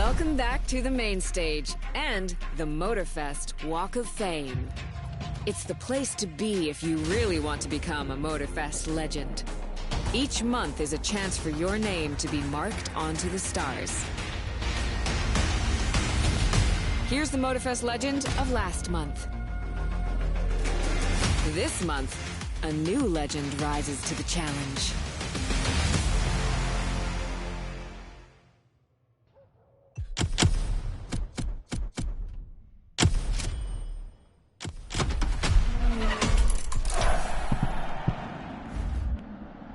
Welcome back to the main stage and the Motorfest Walk of Fame. It's the place to be if you really want to become a Motorfest legend. Each month is a chance for your name to be marked onto the stars. Here's the Motorfest legend of last month. This month, a new legend rises to the challenge.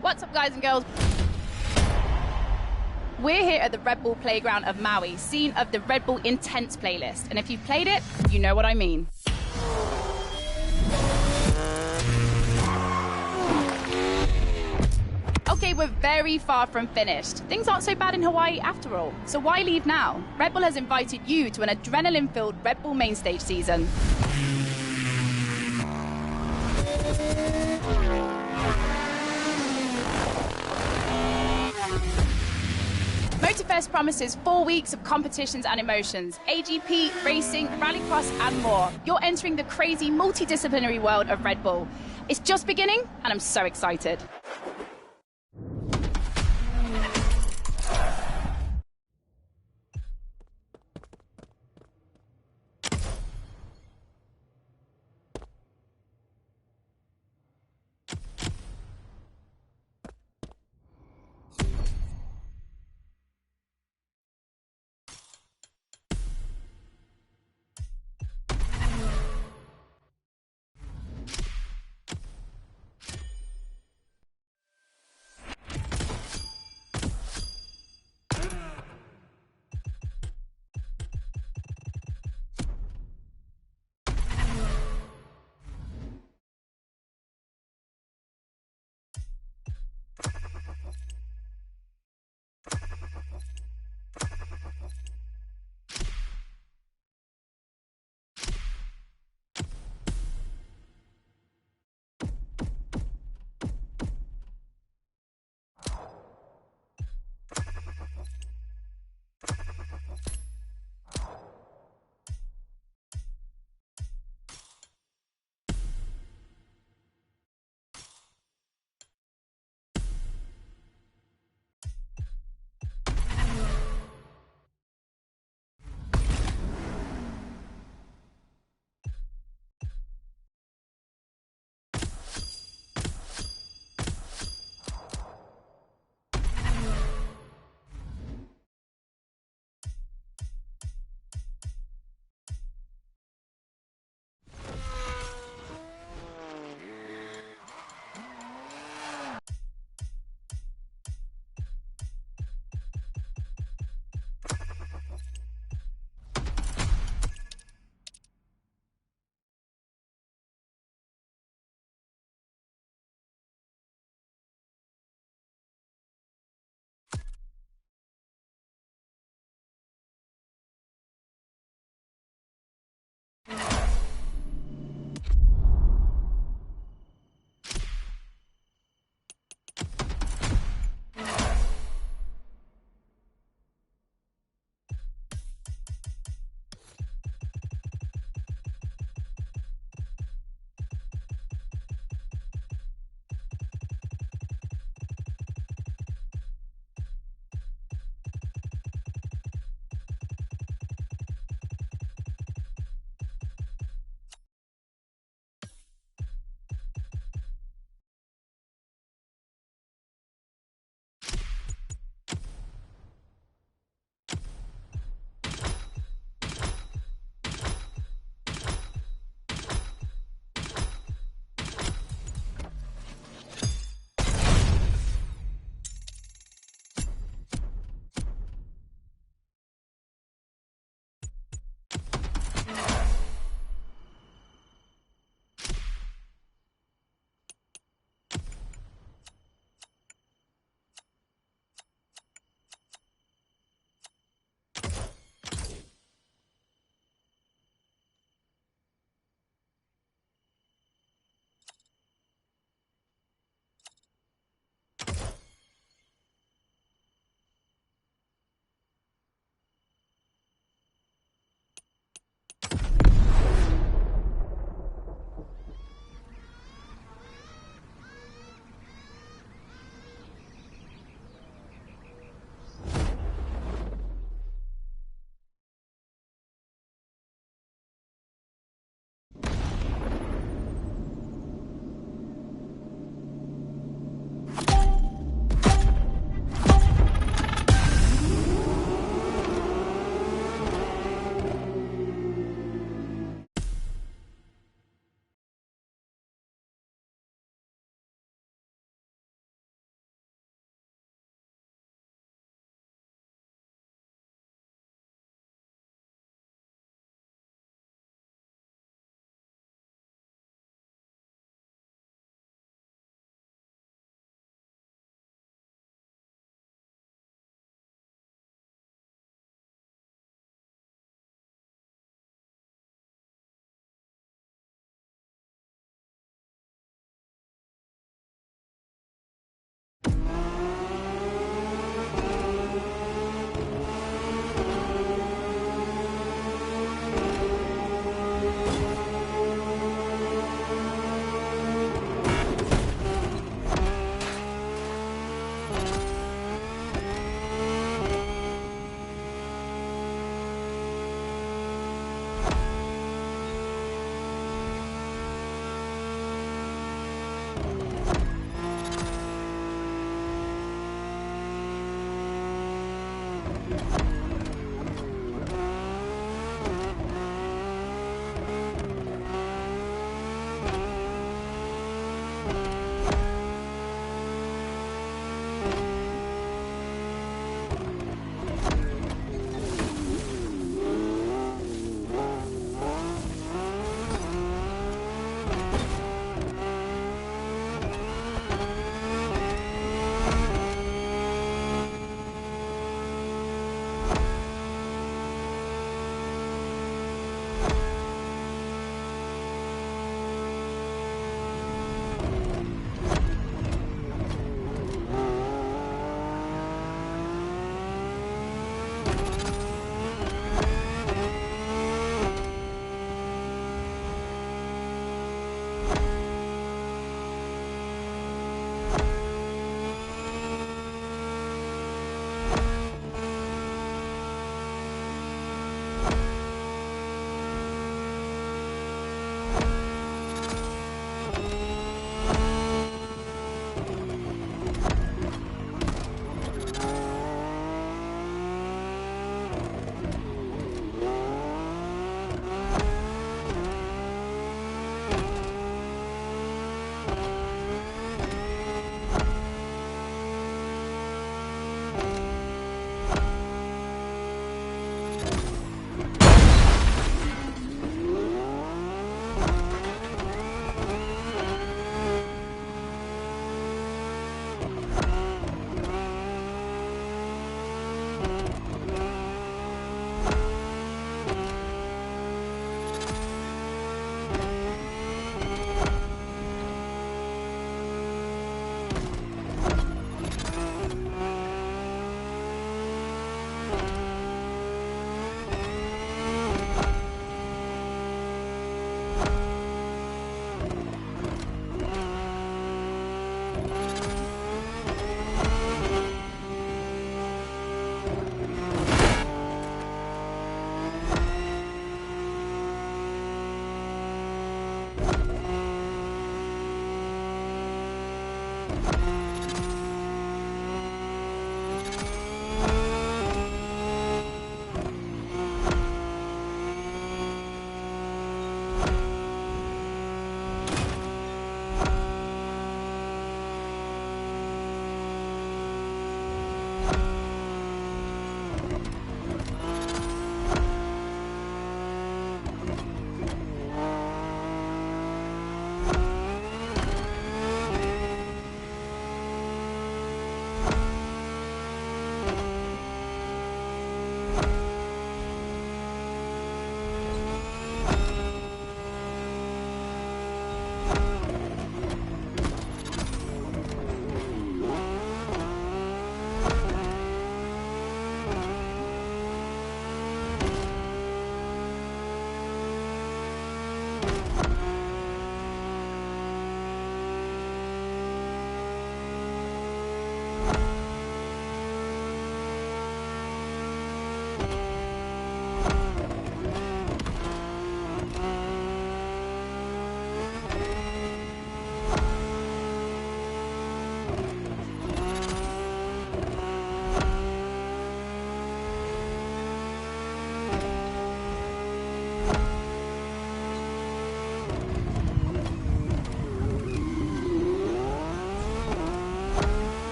What's up, guys and girls? We're here at the Red Bull Playground of Maui, scene of the Red Bull Intense playlist. And if you've played it, you know what I mean. Okay, we're very far from finished. Things aren't so bad in Hawaii after all. So why leave now? Red Bull has invited you to an adrenaline-filled Red Bull main stage season. Motorfest promises 4 weeks of competitions and emotions, AGP, racing, rallycross and more. You're entering the crazy multidisciplinary world of Red Bull. It's just beginning and I'm so excited.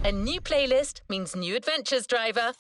A new playlist means new adventures, driver.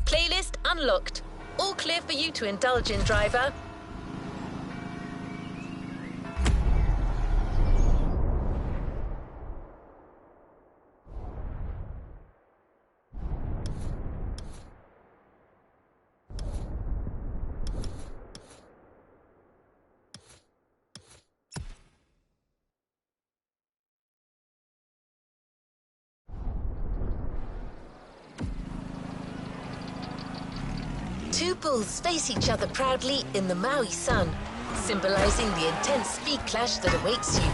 Playlist unlocked. All clear for you to indulge in, driver. Two bulls face each other proudly in the Maui sun, symbolizing the intense speed clash that awaits you.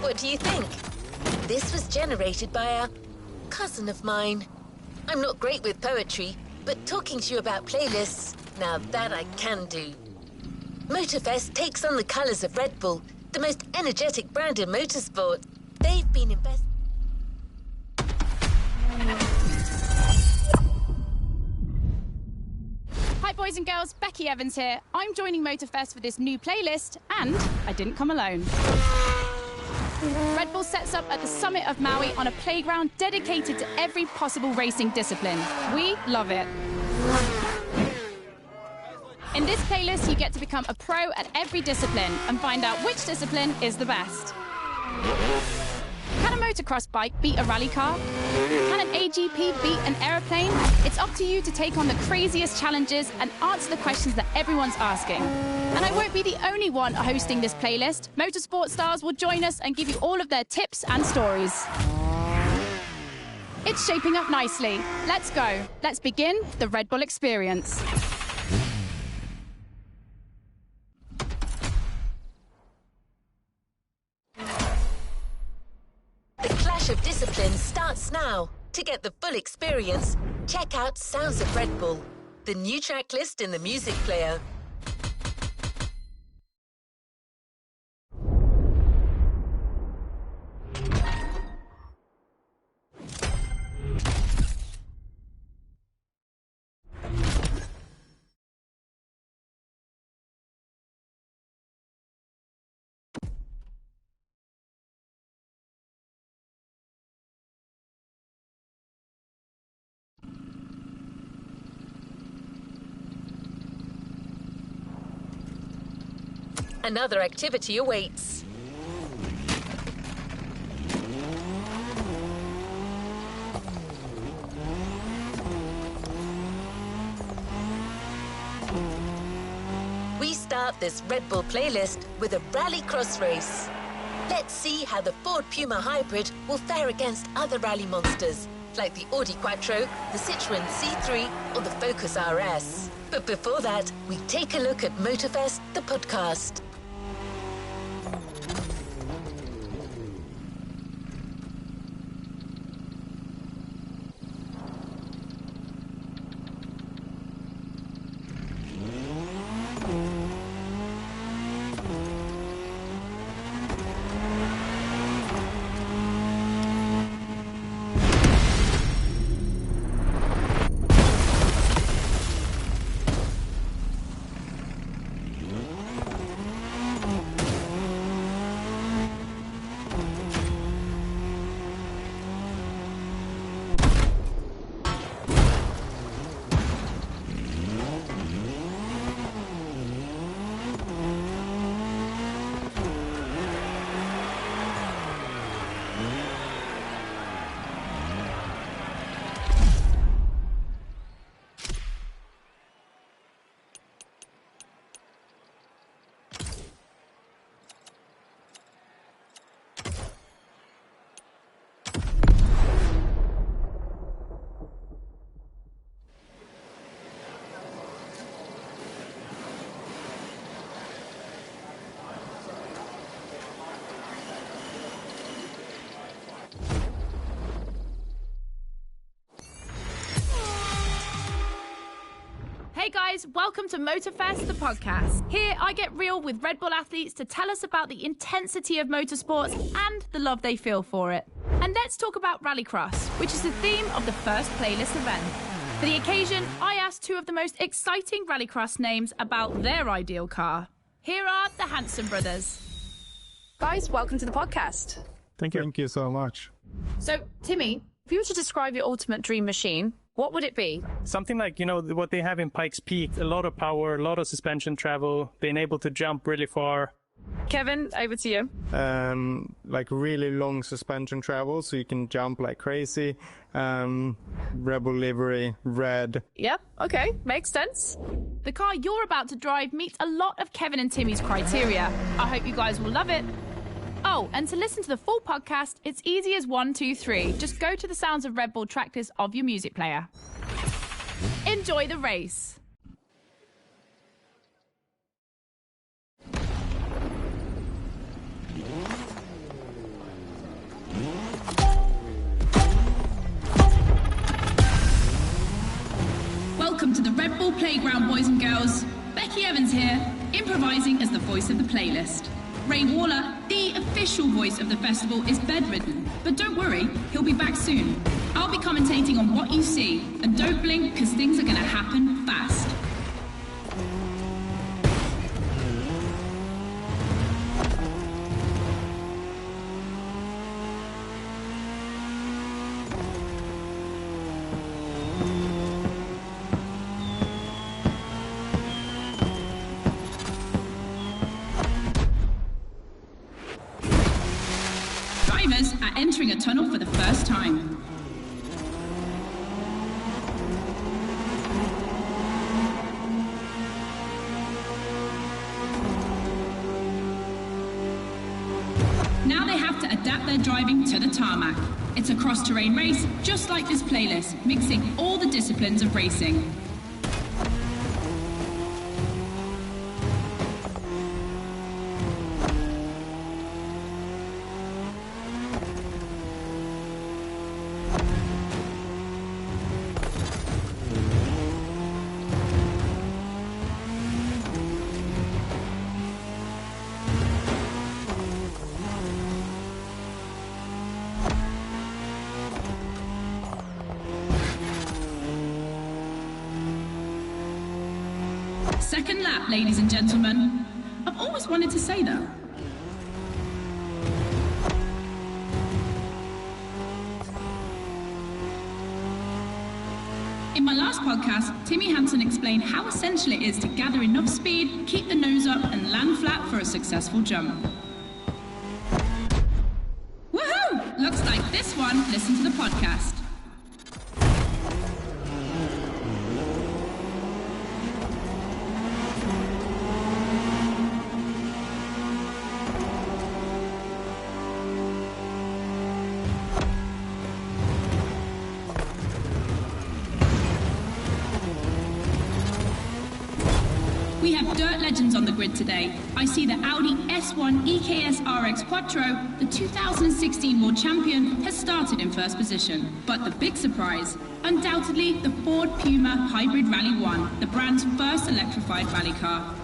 What do you think? This was generated by a cousin of mine. I'm not great with poetry, but talking to you about playlists, now that I can do. Motorfest takes on the colors of Red Bull, the most energetic brand in motorsport. They've been invested. Hi boys and girls, Becky Evans here. I'm joining Motorfest for this new playlist, and I didn't come alone. Red Bull sets up at the summit of Maui on a playground dedicated to every possible racing discipline. We love it. In this playlist, you get to become a pro at every discipline and find out which discipline is the best. Can a motocross bike beat a rally car? Can an AGP beat an aeroplane? It's up to you to take on the craziest challenges and answer the questions that everyone's asking. And I won't be the only one hosting this playlist. Motorsport stars will join us and give you all of their tips and stories. It's shaping up nicely. Let's go. Let's begin the Red Bull experience. The clash of disciplines starts now. To get the full experience, check out Sounds of Red Bull, the new track list in the music player. Another activity awaits. We start this Red Bull playlist with a rally cross race. Let's see how the Ford Puma Hybrid will fare against other rally monsters, like the Audi Quattro, the Citroën C3, or the Focus RS. But before that, we take a look at Motorfest, the podcast. Hey guys, welcome to Motorfest, the podcast. Here I get real with Red Bull athletes to tell us about the intensity of motorsports and the love they feel for it. And let's talk about Rallycross, which is the theme of the first playlist event. For the occasion, I asked two of the most exciting Rallycross names about their ideal car. Here are the Hanson brothers. Guys, welcome to the podcast. Thank you. Thank you so much. So, Timmy, if you were to describe your ultimate dream machine, what would it be? Something like, what they have in Pikes Peak, a lot of power, a lot of suspension travel, being able to jump really far. Kevin, over to you. Like really long suspension travel, so you can jump like crazy. Rebel livery, red. Yeah, okay, makes sense. The car you're about to drive meets a lot of Kevin and Timmy's criteria. I hope you guys will love it. Oh, and to listen to the full podcast, it's easy as 1, 2, 3. Just go to the Sounds of Red Bull track list of your music player. Enjoy the race. Welcome to the Red Bull Playground, boys and girls. Becky Evans here, improvising as the voice of the playlist. Ray Waller, the official voice of the festival, is bedridden, but don't worry, he'll be back soon. I'll be commentating on what you see, and don't blink because things are going to happen fast. Drivers at entering a tunnel for the first time. Now they have to adapt their driving to the tarmac. It's a cross-terrain race, just like this playlist, mixing all the disciplines of racing. Second lap, ladies and gentlemen. I've always wanted to say that. In my last podcast, Timmy Hansen explained how essential it is to gather enough speed, keep the nose up, and land flat for a successful jump. Woohoo! Looks like this one. Listen to the podcast. We have dirt legends on the grid today. I see the Audi S1 EKS RX Quattro, the 2016 World Champion, has started in first position. But the big surprise, undoubtedly the Ford Puma Hybrid Rally 1, the brand's first electrified rally car.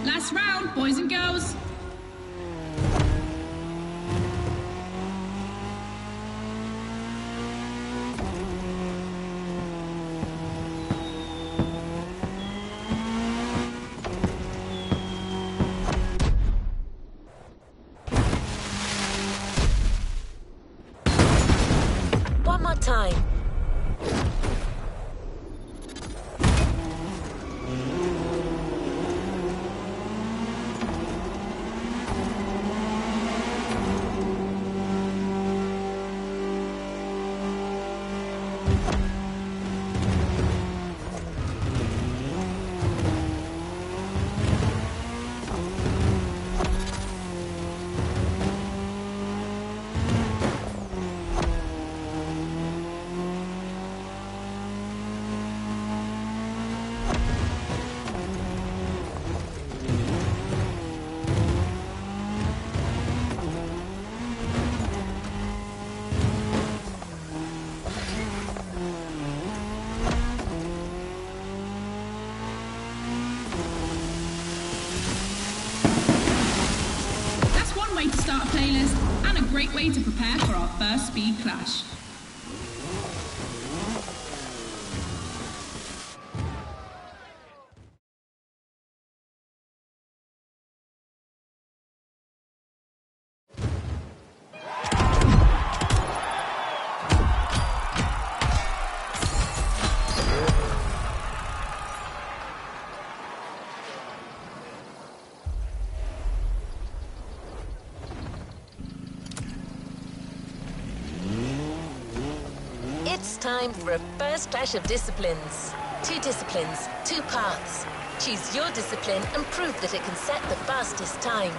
Last round, boys and girls. One more time. Way to start a playlist and a great way to prepare for our first speed clash. It's time for a first clash of disciplines. 2 disciplines, 2 paths. Choose your discipline and prove that it can set the fastest time.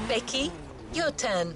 Becky, your turn.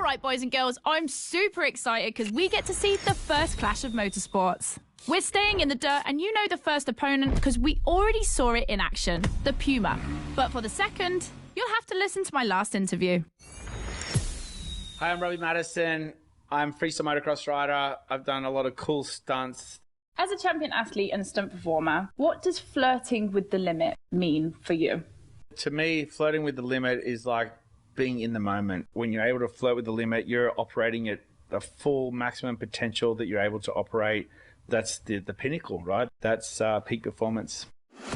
right, boys and girls, I'm super excited because we get to see the first clash of motorsports. We're staying in the dirt, and you know the first opponent because we already saw it in action, the Puma. But for the second, you'll have to listen to my last interview. Hi, I'm Robbie Madison. I'm freestyle motocross rider. I've done a lot of cool stunts. As a champion athlete and stunt performer, what does flirting with the limit mean for you? To me, flirting with the limit is like being in the moment. When you're able to flirt with the limit, you're operating at the full maximum potential that you're able to operate. That's the pinnacle, right? That's peak performance.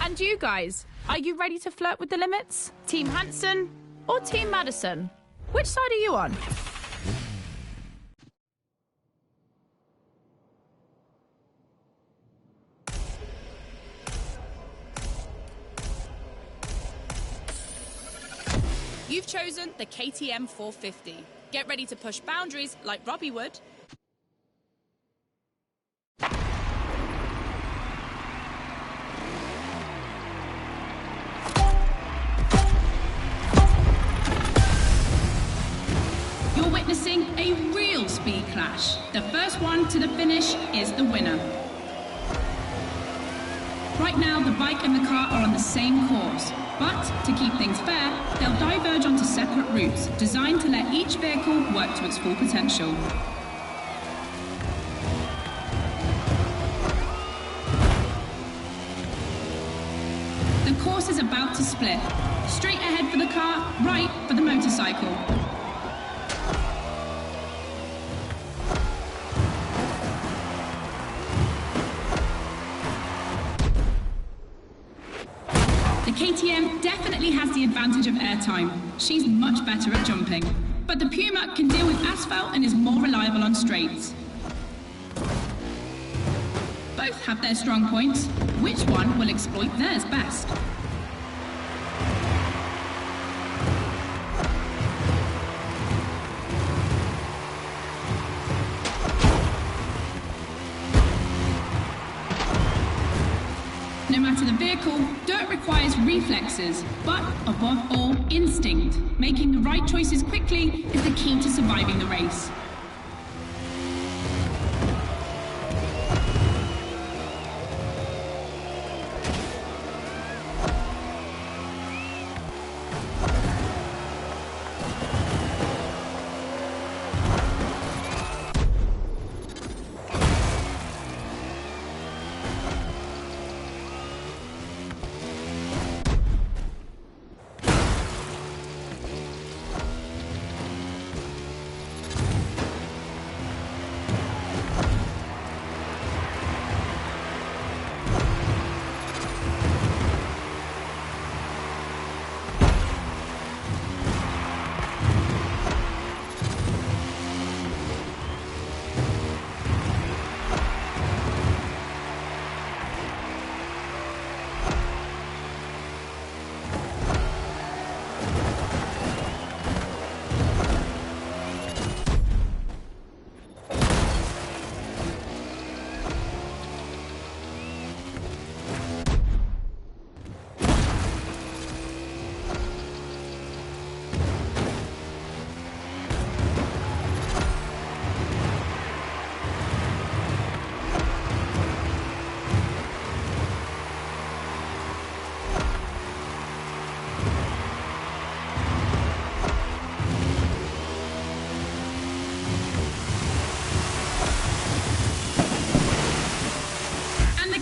And you guys, are you ready to flirt with the limits? Team Hansen or Team Madison? Which side are you on? You've chosen the KTM 450. Get ready to push boundaries like Robbie would. You're witnessing a real speed clash. The first one to the finish is the winner. Right now, the bike and the car are on the same course, but to keep things fair, they'll diverge onto separate routes, designed to let each vehicle work to its full potential. The course is about to split. Straight ahead for the car, right for the motorcycle. The KTM definitely has the advantage of airtime. She's much better at jumping. But the Puma can deal with asphalt and is more reliable on straights. Both have their strong points. Which one will exploit theirs best? No matter the vehicle, dirt requires reflexes, but above all, instinct. Making the right choices quickly is the key to surviving the race.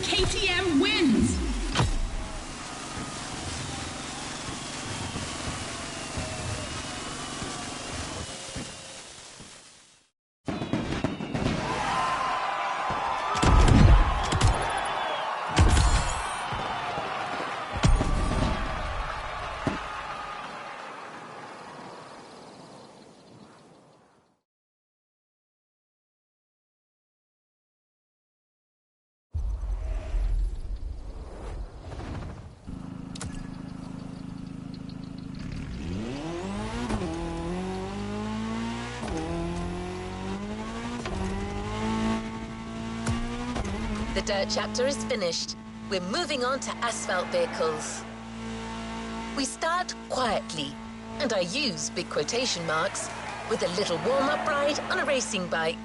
KTM wins! The dirt chapter is finished. We're moving on to asphalt vehicles. We start quietly, and I use big quotation marks, with a little warm-up ride on a racing bike.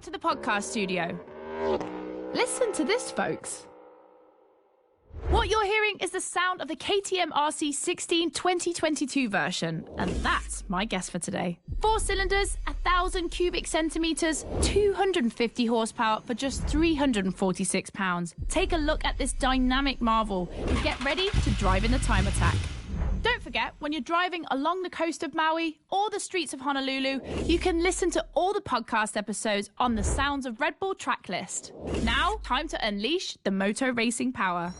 To the podcast studio. Listen to this, folks. What you're hearing is the sound of the KTM RC16 2022 version, and that's my guess for today. 4 cylinders, 1,000 cubic centimeters, 250 horsepower for just 346 pounds. Take a look at this dynamic marvel and get ready to drive in the time attack. Don't forget, when you're driving along the coast of Maui or the streets of Honolulu, you can listen to all the podcast episodes on the Sounds of Red Bull track list. Now, time to unleash the moto racing power.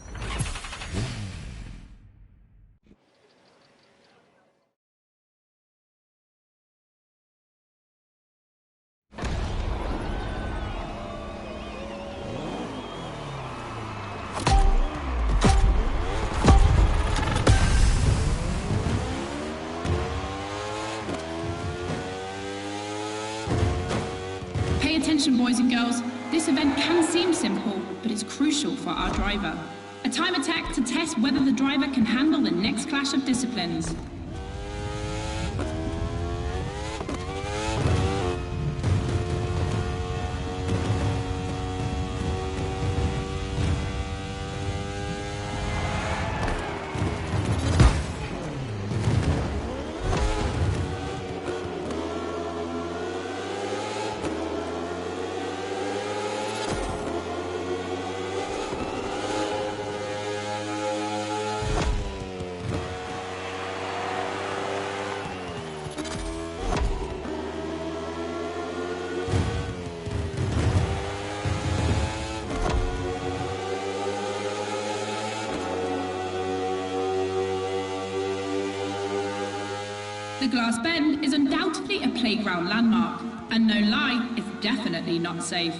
Pay attention, boys and girls. This event can seem simple, but it's crucial for our driver. A time attack to test whether the driver can handle the next clash of disciplines. The Glass Bend is undoubtedly a playground landmark, and no lie, it's definitely not safe.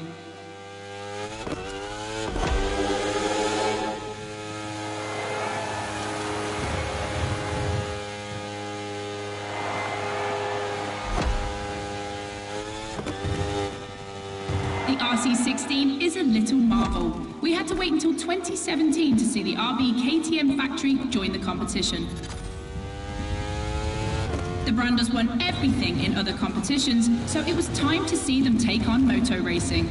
The RC16 is a little marvel. We had to wait until 2017 to see the RB KTM factory join the competition. The brand has won everything in other competitions, so it was time to see them take on moto racing.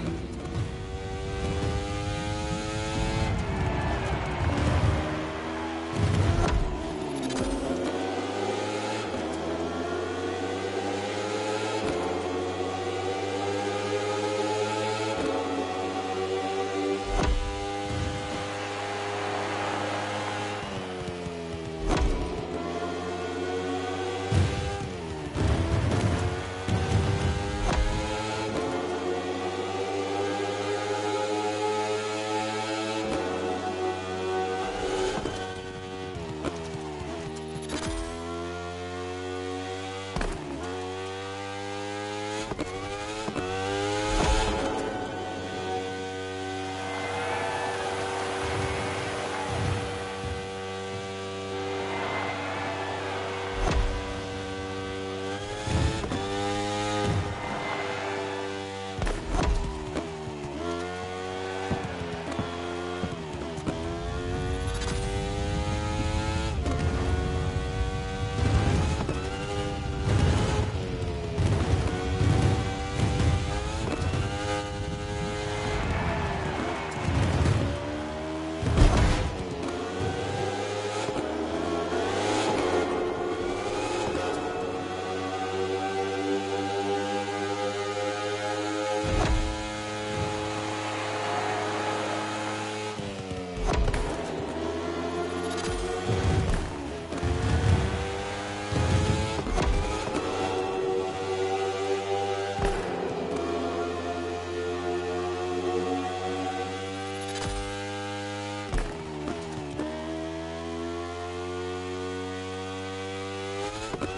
Moto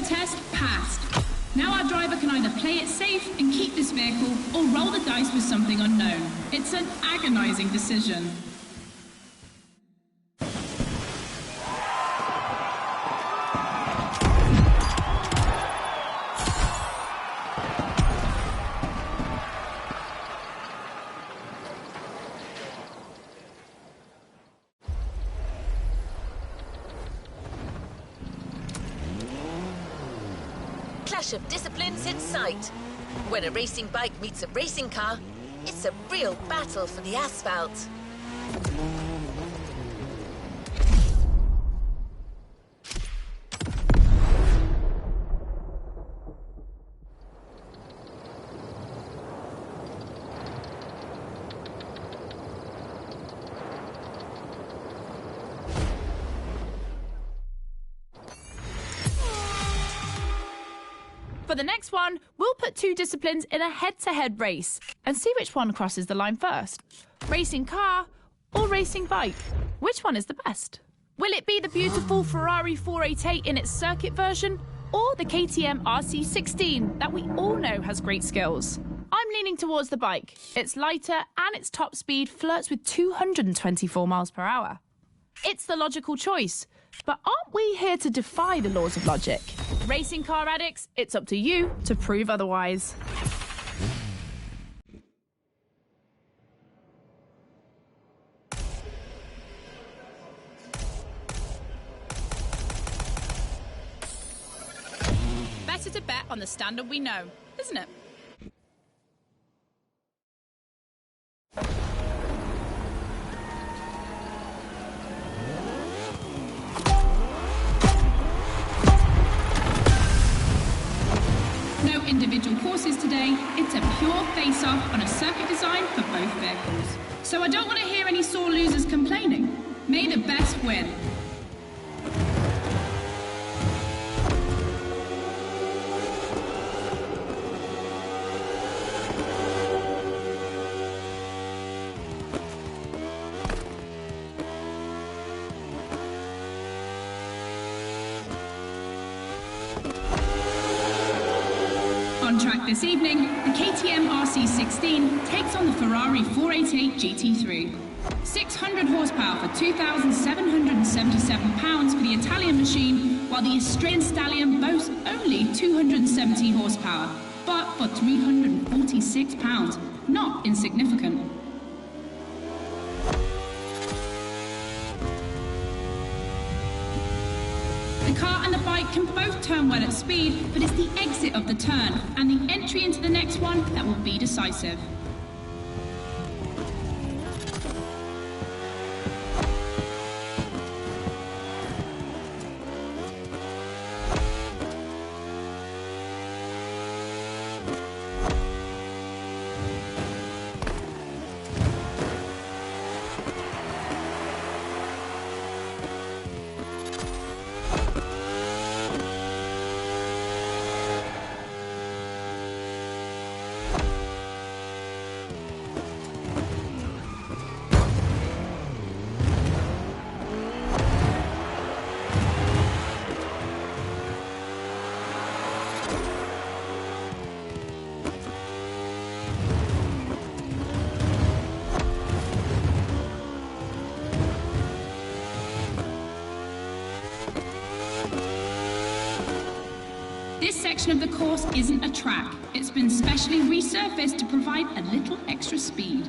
test passed. Now our driver can either play it safe and keep this vehicle or roll the dice with something unknown. It's an agonizing decision. Clash of disciplines in sight. When a racing bike meets a racing car, it's a real battle for the asphalt. For the next one, we'll put two disciplines in a head-to-head race and see which one crosses the line first. Racing car or racing bike? Which one is the best? Will it be the beautiful Ferrari 488 in its circuit version or the KTM RC16 that we all know has great skills? I'm leaning towards the bike. It's lighter and its top speed flirts with 224 miles per hour. It's the logical choice. But aren't we here to defy the laws of logic? Racing car addicts, it's up to you to prove otherwise. Better to bet on the standard we know, isn't it? No individual courses today, it's a pure face-off on a circuit design for both vehicles. So I don't want to hear any sore losers complaining. May the best win. On track this evening, the KTM RC16 takes on the Ferrari 488 GT3. 600 horsepower for 2,777 pounds for the Italian machine, while the Australian Stallion boasts only 270 horsepower, but for 346 pounds, not insignificant. The car and the bike can both turn well at speed, but it's the exit of the turn and the entry into the next one that will be decisive. This section of the course isn't a track. It's been specially resurfaced to provide a little extra speed.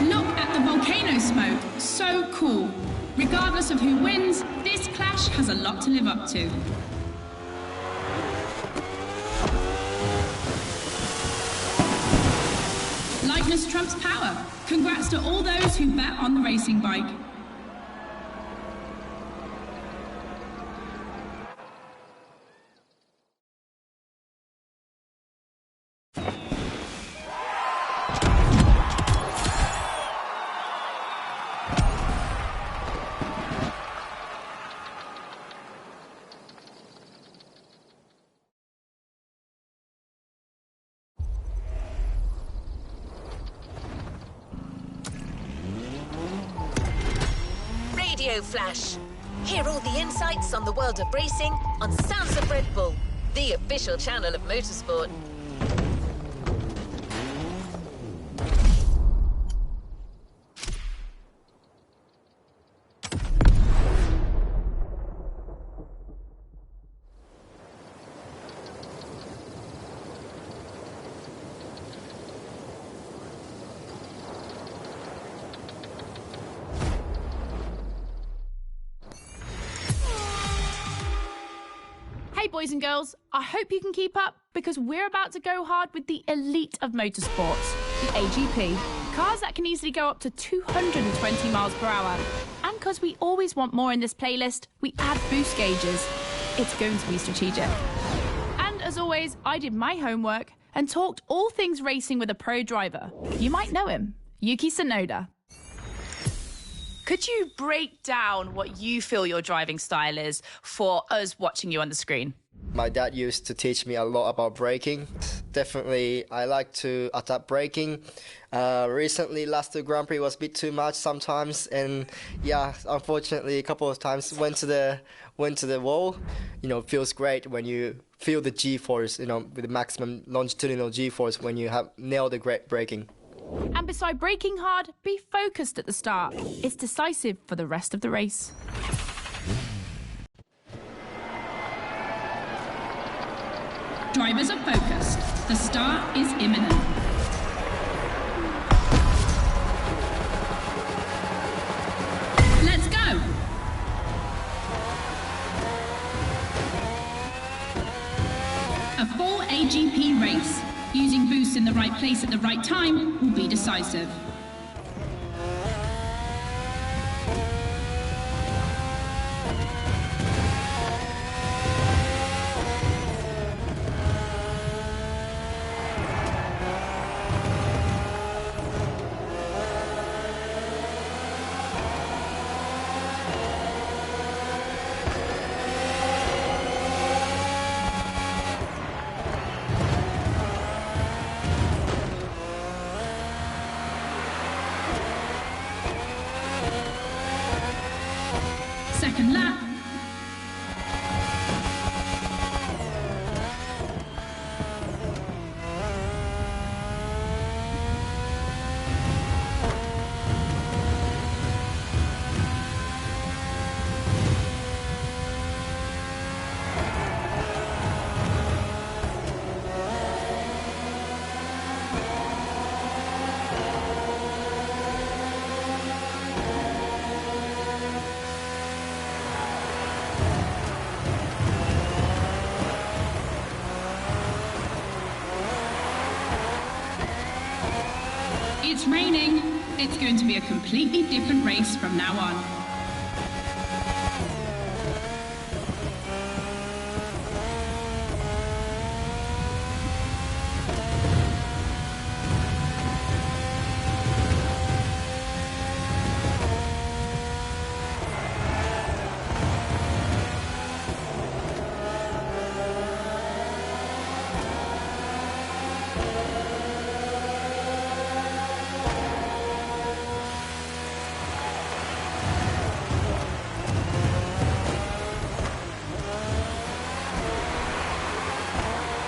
Look at the volcano smoke. So cool. Regardless of who wins, this clash has a lot to live up to. Lightness trumps power. Congrats to all those who bet on the racing bike. Radio Flash. Hear all the insights on the world of racing on Sounds of Red Bull, the official channel of motorsport. Hey boys and girls, I hope you can keep up because we're about to go hard with the elite of motorsports, the AGP. Cars that can easily go up to 220 miles per hour. And because we always want more in this playlist, we add boost gauges. It's going to be strategic. And as always, I did my homework and talked all things racing with a pro driver. You might know him, Yuki Tsunoda. Could you break down what you feel your driving style is for us watching you on the screen? My dad used to teach me a lot about braking. Definitely, I like to adapt braking. Recently, last Grand Prix was a bit too much sometimes, and yeah, unfortunately, a couple of times went to the wall. You know, feels great when you feel the G-force. You know, with the maximum longitudinal G-force when you have nailed the great braking. And beside braking hard, be focused at the start. It's decisive for the rest of the race. Drivers are focused. The start is imminent. Let's go! A full AGP race. Using boosts in the right place at the right time will be decisive. Second lap. It's raining. It's going to be a completely different race from now on.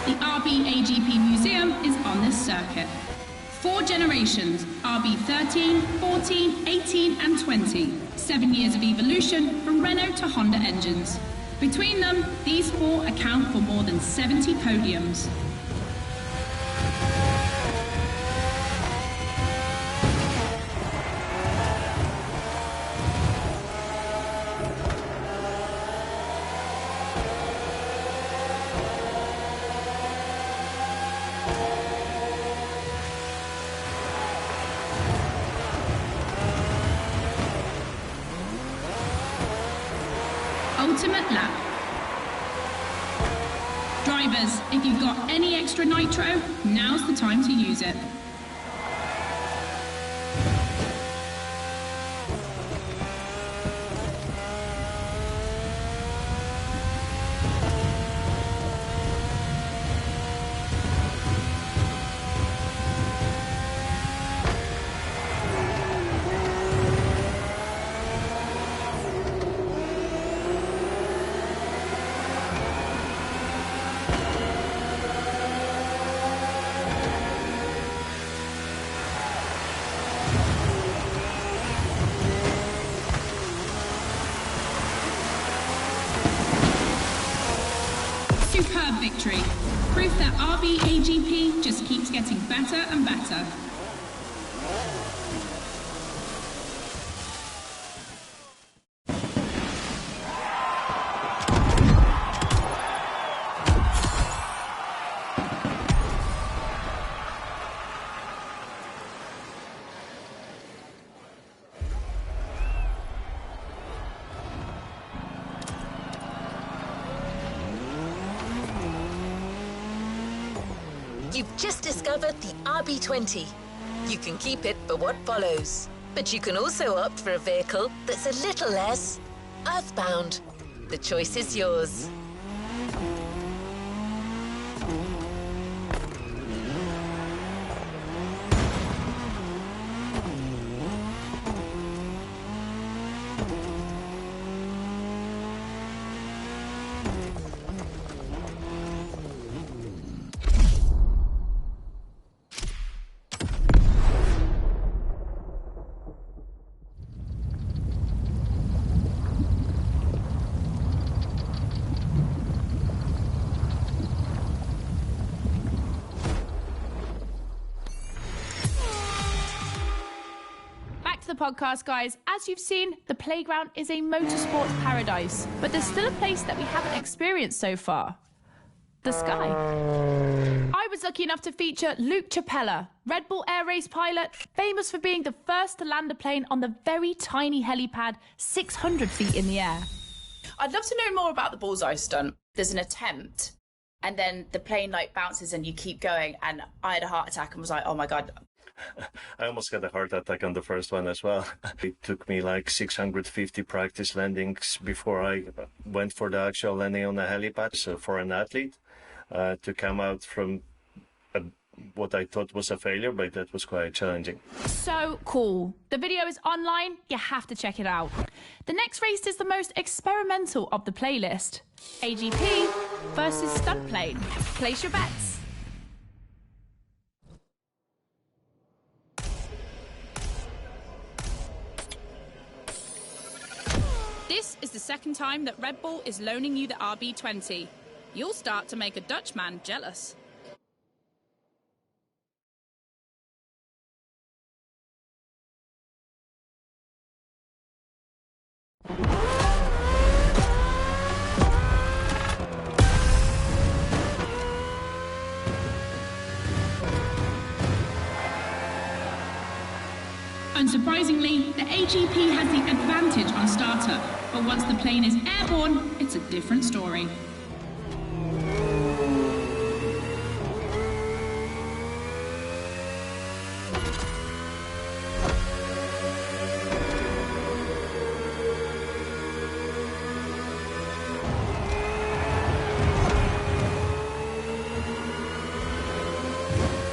The RB AGP Museum is on this circuit. 4 generations, RB 13, 14, 18 and 20. 7 years of evolution from Renault to Honda engines. Between them, these 4 account for more than 70 podiums. Ultimate lap. Drivers, if you've got any extra nitro, now's the time to use it. victory. Proof that RB AGP just keeps getting better and better. You've just discovered the RB20. You can keep it for what follows. But you can also opt for a vehicle that's a little less earthbound. The choice is yours. The podcast, guys. As you've seen, the playground is a motorsports paradise, but there's still a place that we haven't experienced so far: the sky. I was lucky enough to feature Luke Chapella, Red Bull Air Race pilot, famous for being the first to land a plane on the very tiny helipad 600 feet in the air. I'd love to know more about the bullseye stunt. There's an attempt, and then the plane like bounces and you keep going, and I had a heart attack and was like, oh my God. I almost got a heart attack on the first one as well. It took me like 650 practice landings before I went for the actual landing on the helipad. So for an athlete to come out from what I thought was a failure, but that was quite challenging. So cool. The video is online. You have to check it out. The next race is the most experimental of the playlist: AGP versus stunt plane. Place your bets. This is the second time that Red Bull is loaning you the RB20. You'll start to make a Dutchman jealous. Unsurprisingly, the AGP has the advantage on startup, but once the plane is airborne, it's a different story.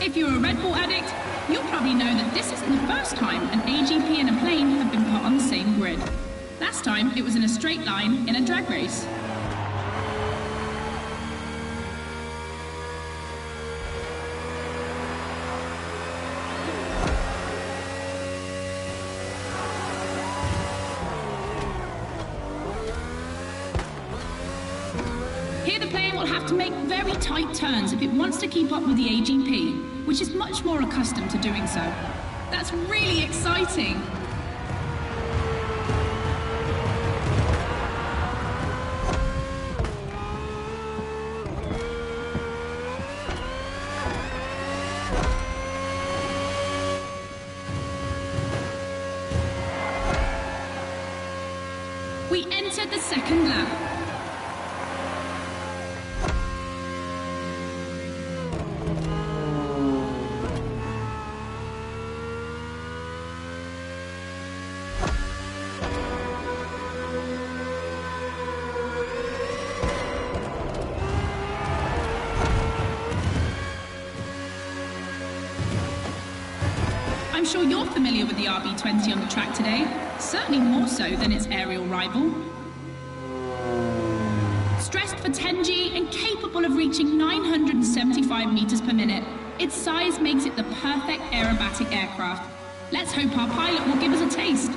If you're a Red Bull addict, you'll probably know that this isn't the first time an AGP and a plane have been put on the same grid. Last time, it was in a straight line in a drag race. Here the plane will have to make very tight turns if it wants to keep up with the AGP, which is much more accustomed to doing so. That's really exciting. We enter the second lap. I'm sure you're familiar with the RB20 on the track today, certainly more so than its aerial rival. Stressed for 10G and capable of reaching 975 meters per minute, its size makes it the perfect aerobatic aircraft. Let's hope our pilot will give us a taste.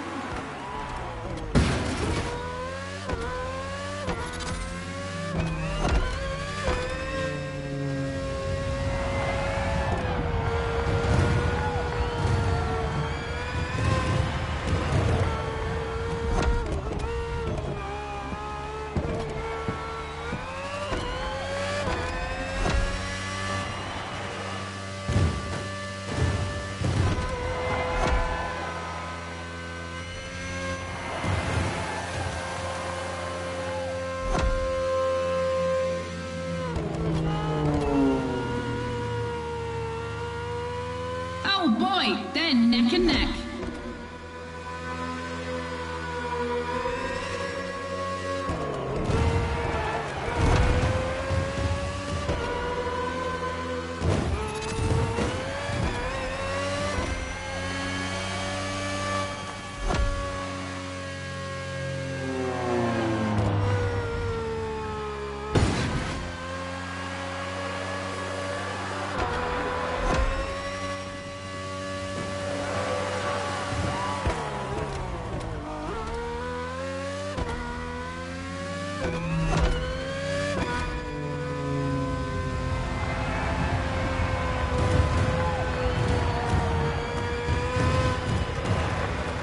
fight, they're neck and neck.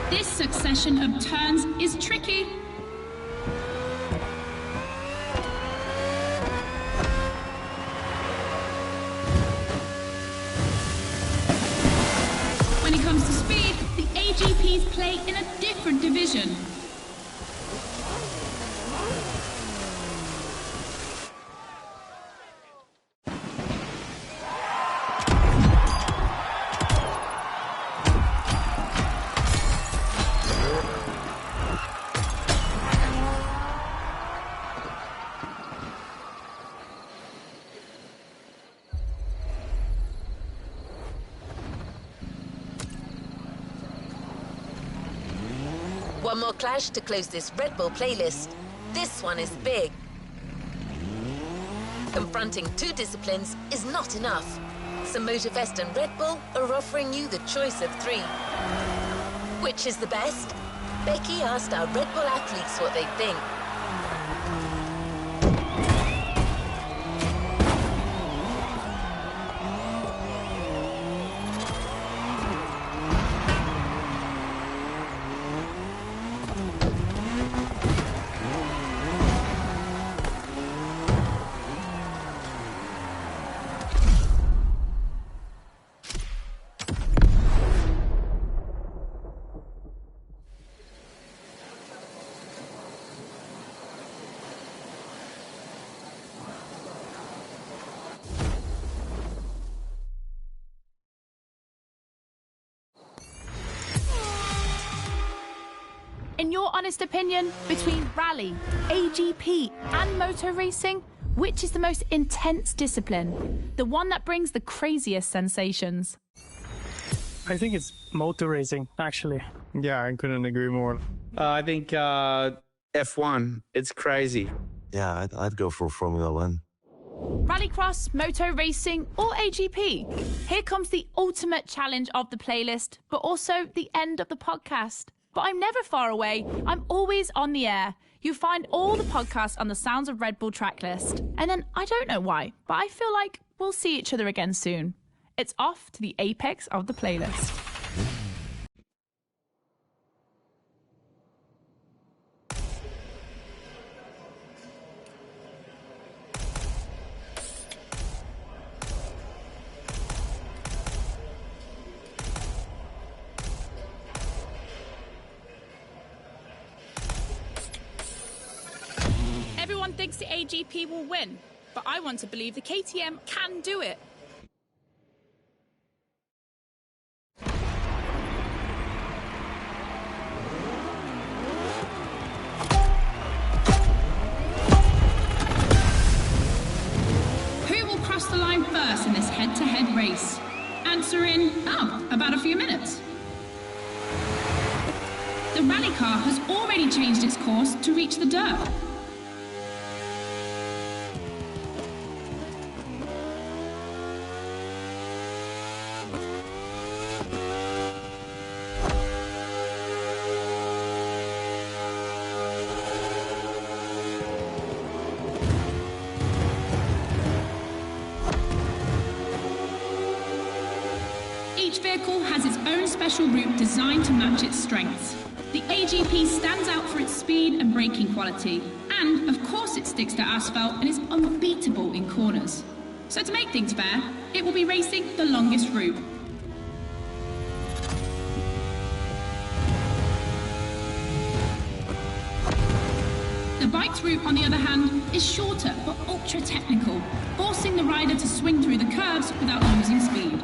This succession of turns is tricky. When it comes to speed, the AGPs play in a different division. One more clash to close this Red Bull playlist. This one is big. Confronting two disciplines is not enough. So Motorfest and Red Bull are offering you the choice of three. Which is the best? Becky asked our Red Bull athletes what they think. In your honest opinion, between rally, AGP and motor racing, which is the most intense discipline? The one that brings the craziest sensations? I think it's motor racing, actually. Yeah, I couldn't agree more. I think F1. It's crazy. Yeah, I'd go for Formula One. Rallycross, moto racing, or AGP? Here comes the ultimate challenge of the playlist, but also the end of the podcast. But I'm never far away. I'm always on the air. You find all the podcasts on the Sounds of Red Bull track list. And then, I don't know why, but I feel like we'll see each other again soon. It's off to the apex of the playlist. Everyone thinks the AGP will win, but I want to believe the KTM can do it. Who will cross the line first in this head-to-head race? Answer in, about a few minutes. The rally car has already changed its course to reach the dirt. Each vehicle has its own special route designed to match its strengths. The AGP stands out for its speed and braking quality, and of course it sticks to asphalt and is unbeatable in corners. So to make things fair, it will be racing the longest route. The bike's route, on the other hand, is shorter but ultra-technical, forcing the rider to swing through the curves without losing speed.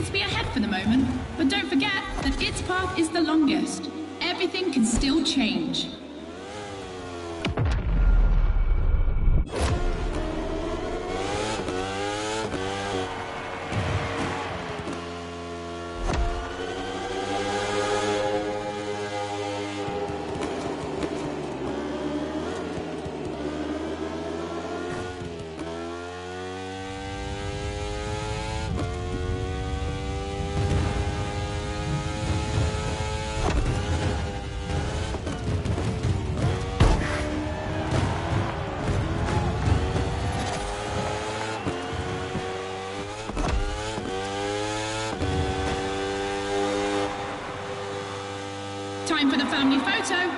to be ahead for the moment, but don't forget that its path is the longest. Everything can still change. Time for the family photo.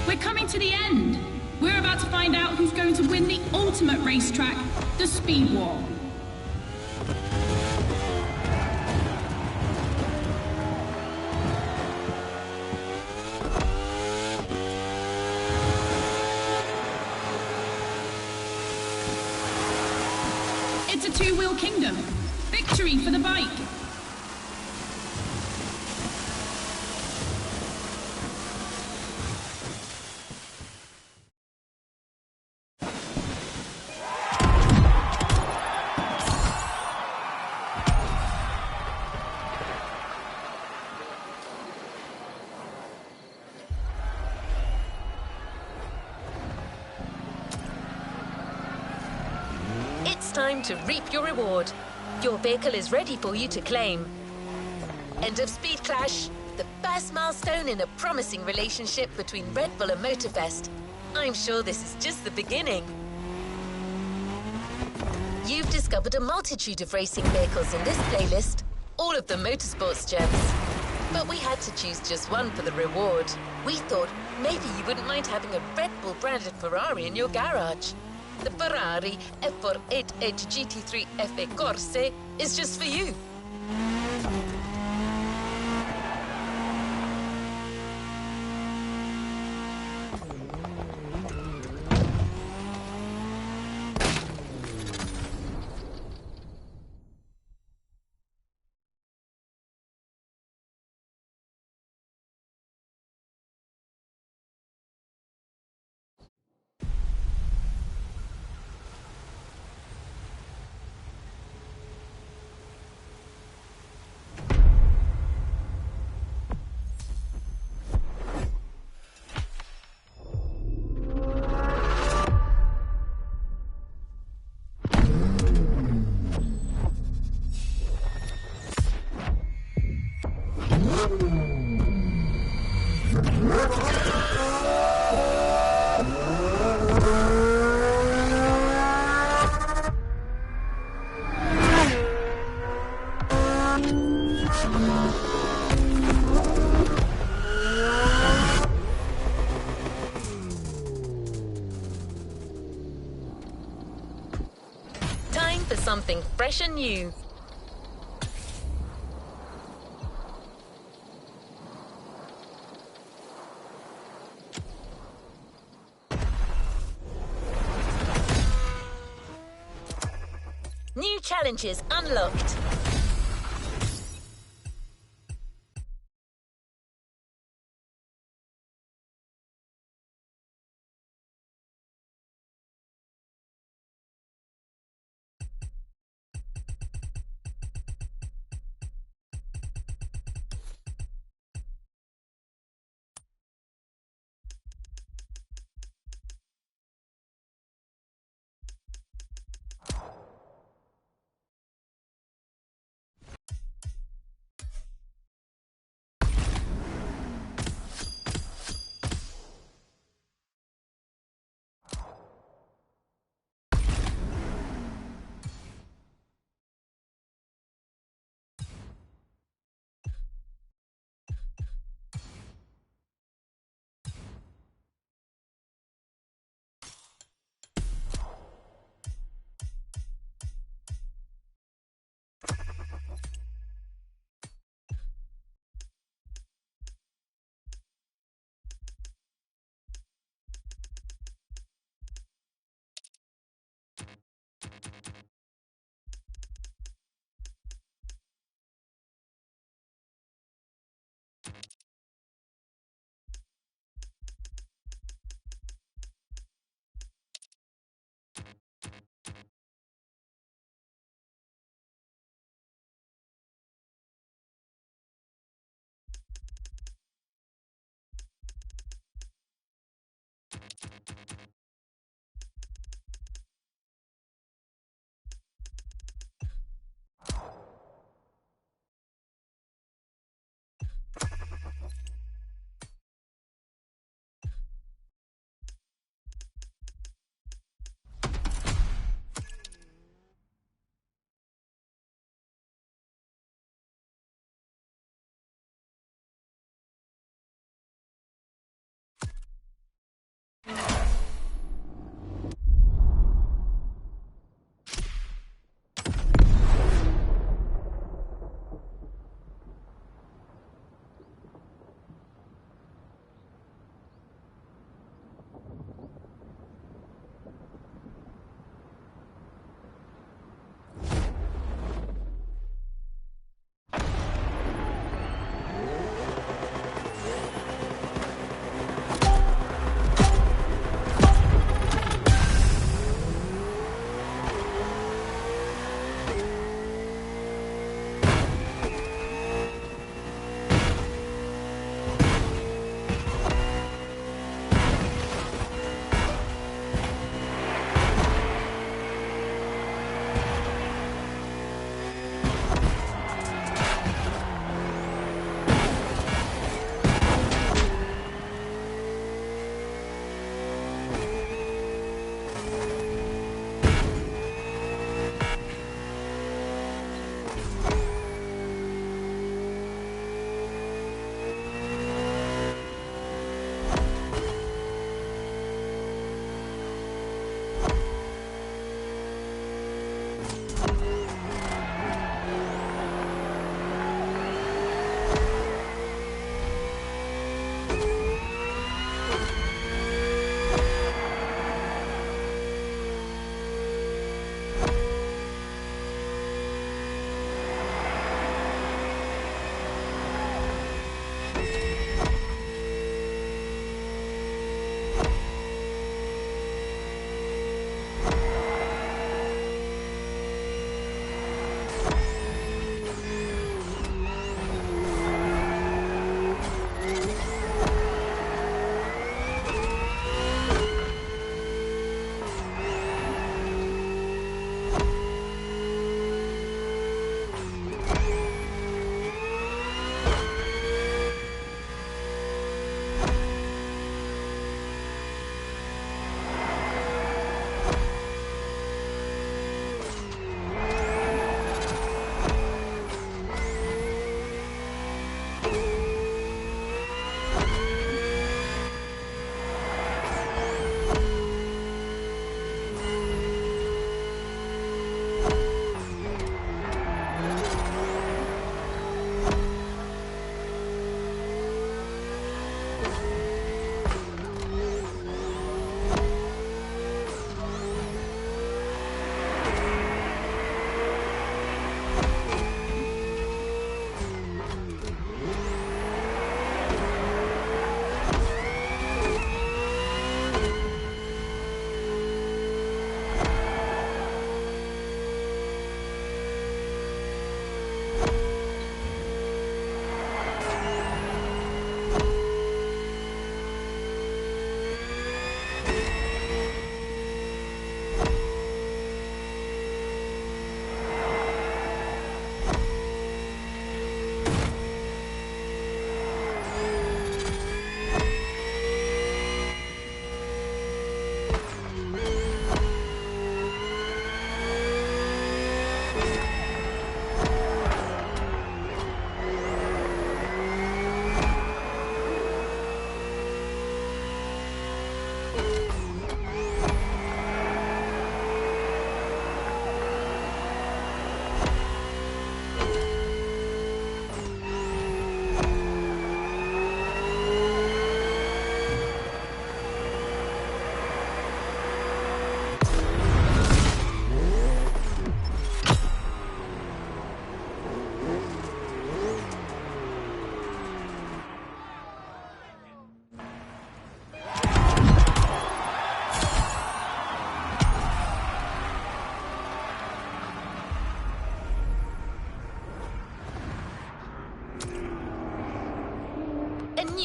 We're coming to the end. We're about to find out who's going to win the ultimate racetrack, the Speed War. It's a two-wheel kingdom. Victory for the bike. It's time to reap your reward. Your vehicle is ready for you to claim. End of Speed Clash, the first milestone in a promising relationship between Red Bull and Motorfest. I'm sure this is just the beginning. You've discovered a multitude of racing vehicles in this playlist, all of them motorsports gems. But we had to choose just one for the reward. We thought maybe you wouldn't mind having a Red Bull branded Ferrari in your garage. The Ferrari F48H GT3 FE Corse is just for you. Time for something fresh and new. New challenges unlocked.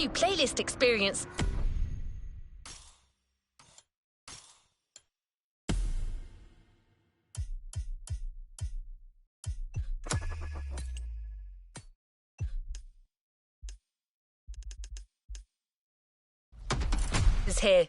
new playlist experience. Is here.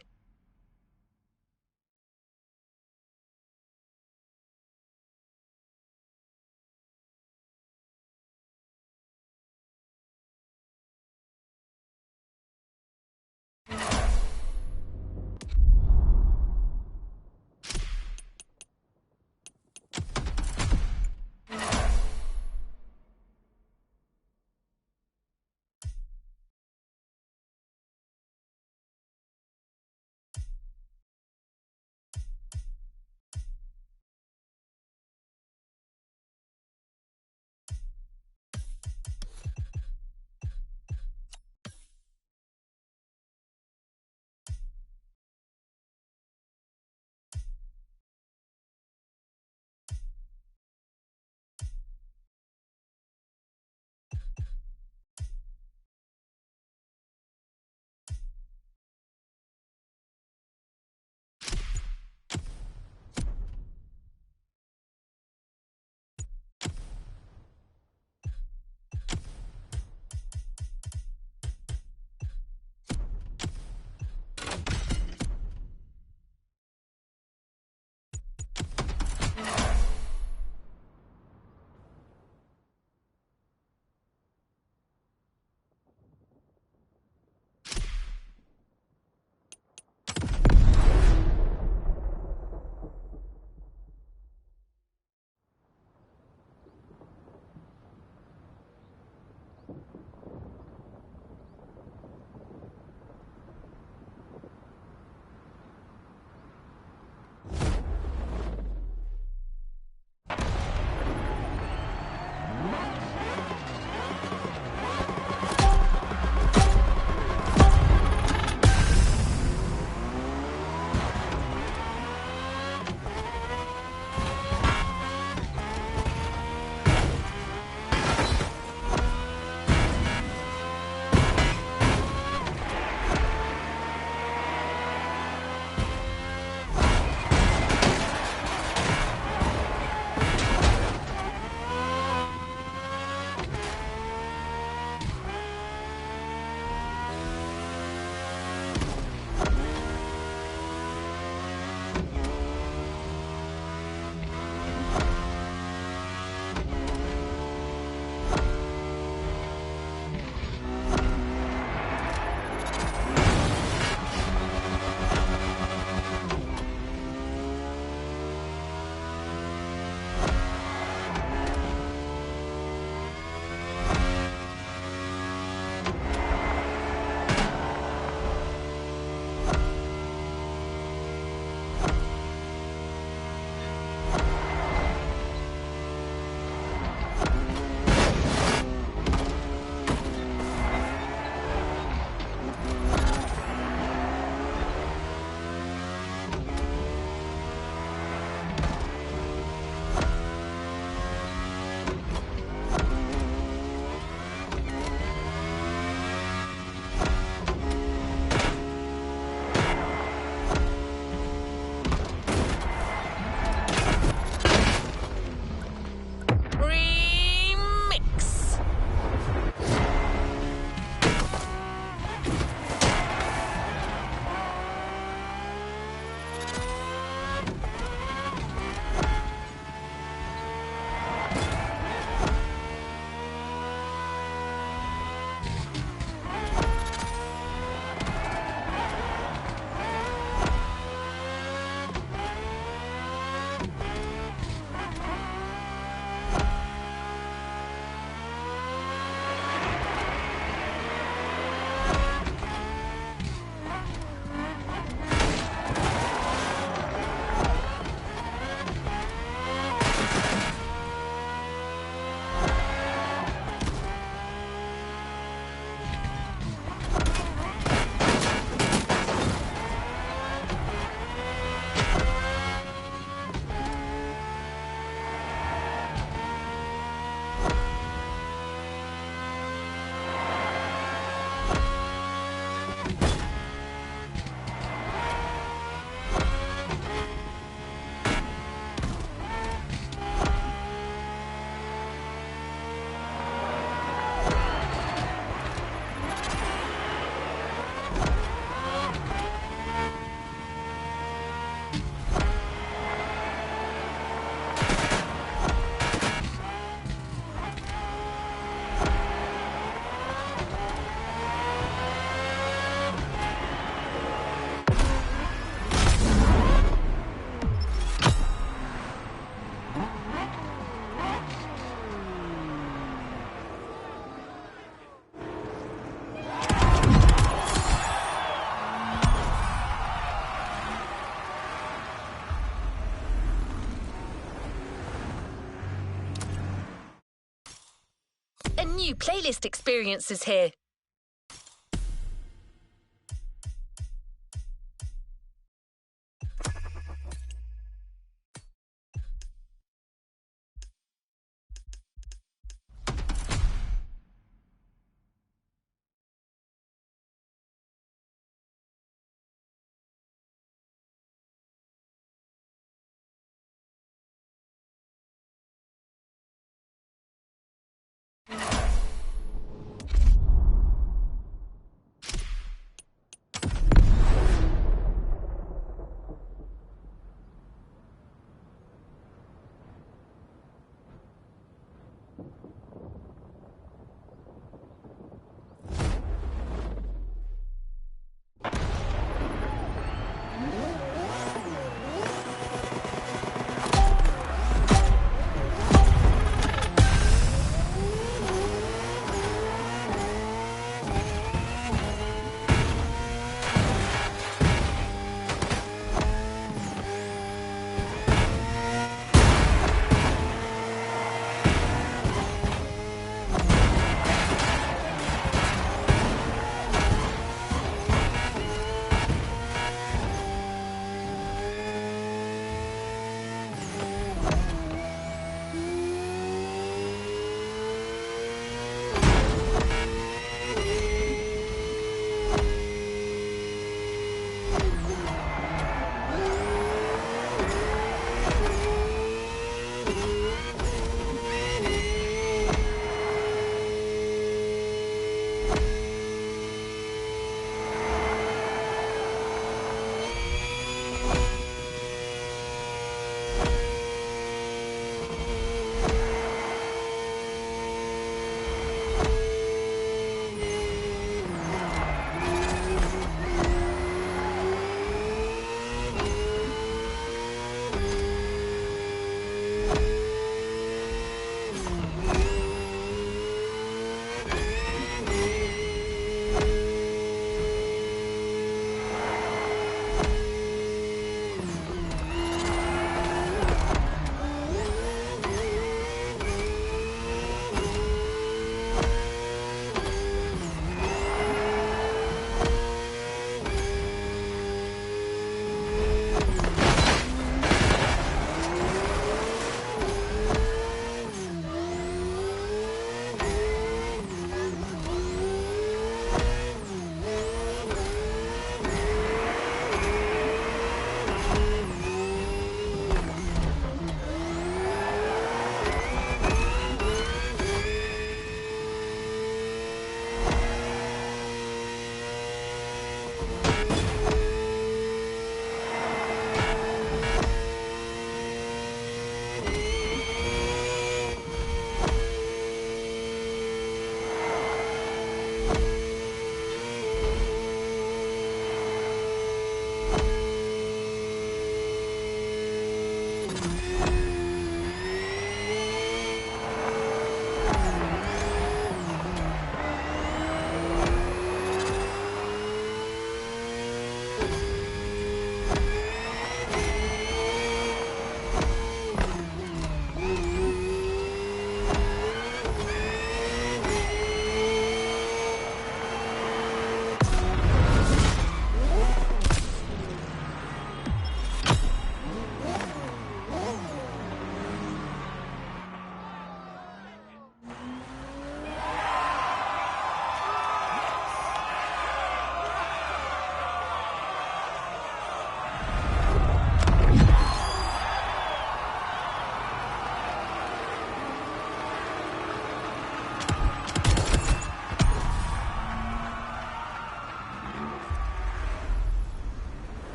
new playlist experiences here.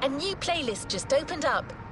A new playlist just opened up.